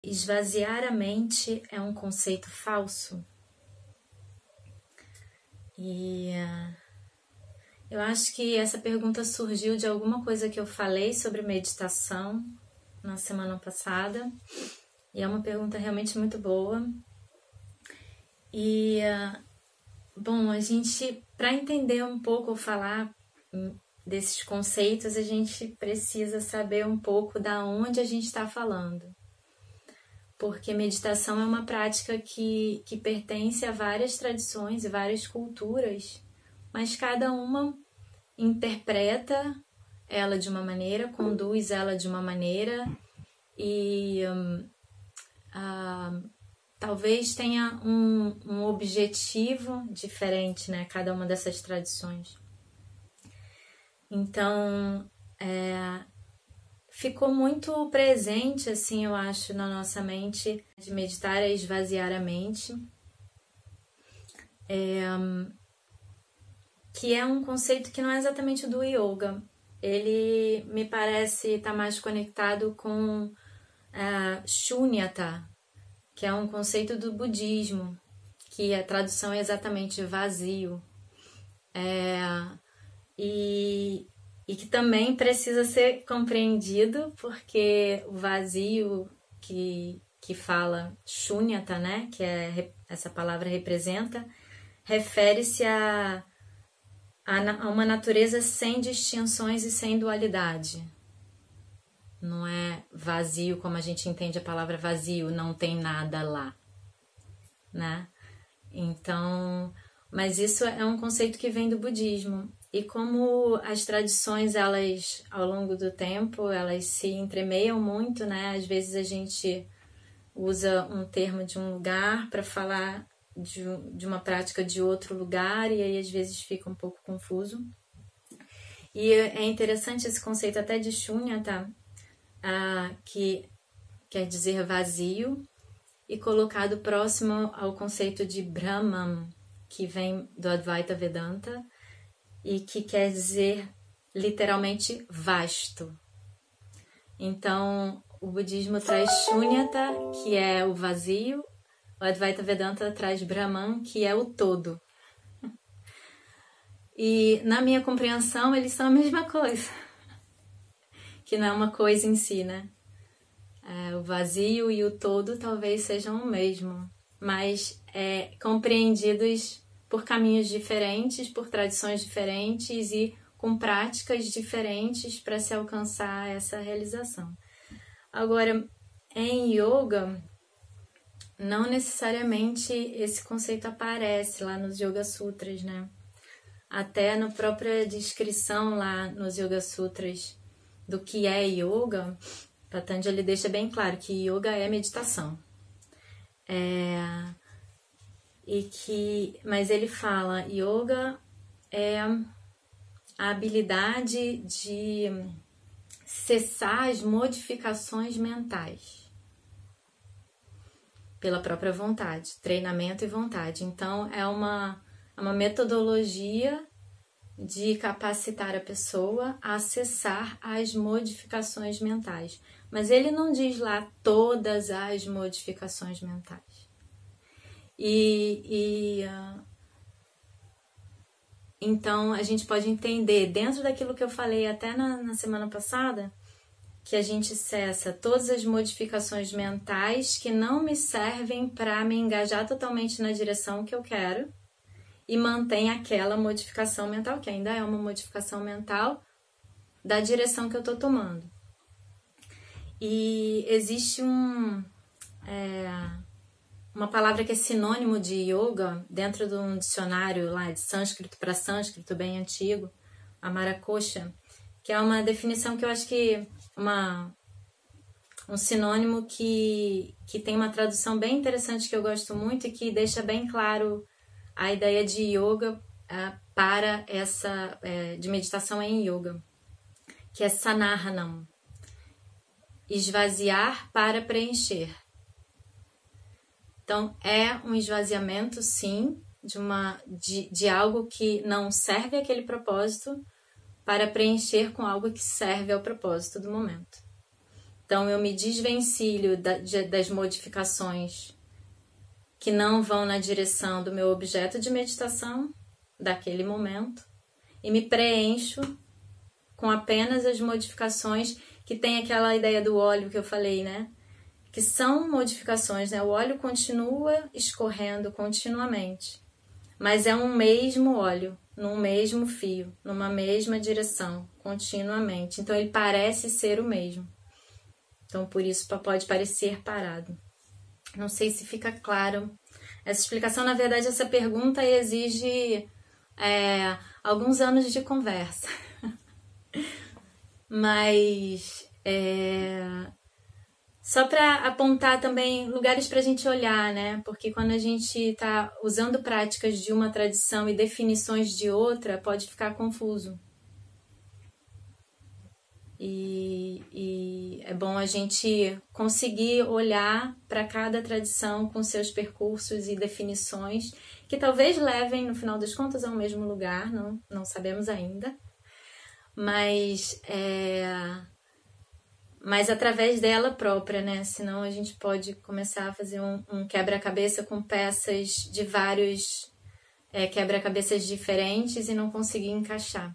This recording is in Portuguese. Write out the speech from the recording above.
Esvaziar a mente é um conceito falso. E eu acho que essa pergunta surgiu de alguma coisa que eu falei sobre meditação na semana passada. E é uma pergunta realmente muito boa. E, bom, a gente, para entender um pouco ou falar desses conceitos, a gente precisa saber um pouco da onde a gente está falando. Porque meditação é uma prática que pertence a várias tradições e várias culturas, mas cada uma interpreta ela de uma maneira, conduz ela de uma maneira e talvez tenha um objetivo diferente, né? Cada uma dessas tradições. Então, ficou muito presente, assim, eu acho, na nossa mente, de meditar é esvaziar a mente, que é um conceito que não é exatamente do yoga. Ele me parece estar mais conectado com Shunyata, que é um conceito do budismo, que a tradução é exatamente vazio. E que também precisa ser compreendido, porque o vazio que fala Shunyata, né, que essa palavra representa, refere-se a uma natureza sem distinções e sem dualidade. Não é vazio como a gente entende a palavra vazio, não tem nada lá, né? Então, mas isso é um conceito que vem do budismo. E como as tradições, elas, ao longo do tempo, elas se entremeiam muito, né? Às vezes a gente usa um termo de um lugar para falar de uma prática de outro lugar, e aí às vezes fica um pouco confuso. E é interessante esse conceito até de Shunyata, que quer dizer vazio, e colocado próximo ao conceito de Brahman, que vem do Advaita Vedanta, e que quer dizer literalmente vasto. Então, o budismo traz Shunyata, que é o vazio, o Advaita Vedanta traz Brahman, que é o todo. E na minha compreensão, eles são a mesma coisa, que não é uma coisa em si, né? O vazio e o todo talvez sejam o mesmo, mas compreendidos por caminhos diferentes, por tradições diferentes e com práticas diferentes para se alcançar essa realização. Agora, em yoga, não necessariamente esse conceito aparece lá nos Yoga Sutras, né? Até na própria descrição lá nos Yoga Sutras do que é yoga, Patanjali deixa bem claro que yoga é meditação. Mas ele fala, yoga é a habilidade de cessar as modificações mentais pela própria vontade, treinamento e vontade. Então, é uma metodologia de capacitar a pessoa a cessar as modificações mentais. Mas ele não diz lá todas as modificações mentais. Então, a gente pode entender, dentro daquilo que eu falei até na semana passada, que a gente cessa todas as modificações mentais que não me servem para me engajar totalmente na direção que eu quero e mantém aquela modificação mental, que ainda é uma modificação mental da direção que eu estou tomando. E existe uma palavra que é sinônimo de yoga dentro de um dicionário lá de sânscrito para sânscrito bem antigo, Amarakosha, que é uma definição que eu acho que um sinônimo que tem uma tradução bem interessante que eu gosto muito e que deixa bem claro a ideia de yoga para de meditação em yoga, que é Sanahanam, esvaziar para preencher. Então, é um esvaziamento, sim, de algo que não serve àquele propósito para preencher com algo que serve ao propósito do momento. Então, eu me desvencilho das modificações que não vão na direção do meu objeto de meditação, daquele momento, e me preencho com apenas as modificações que tem aquela ideia do óleo que eu falei, né? Que são modificações, né? O óleo continua escorrendo continuamente, mas é um mesmo óleo, num mesmo fio, numa mesma direção, continuamente. Então, ele parece ser o mesmo. Então, por isso pode parecer parado. Não sei se fica claro essa explicação. Na verdade, essa pergunta exige alguns anos de conversa. Mas só para apontar também lugares para a gente olhar, né? Porque quando a gente está usando práticas de uma tradição e definições de outra, pode ficar confuso. E é bom a gente conseguir olhar para cada tradição com seus percursos e definições que talvez levem, no final das contas, ao mesmo lugar, não sabemos ainda. Mas através dela própria, né? Senão a gente pode começar a fazer um quebra-cabeça com peças de vários quebra-cabeças diferentes e não conseguir encaixar.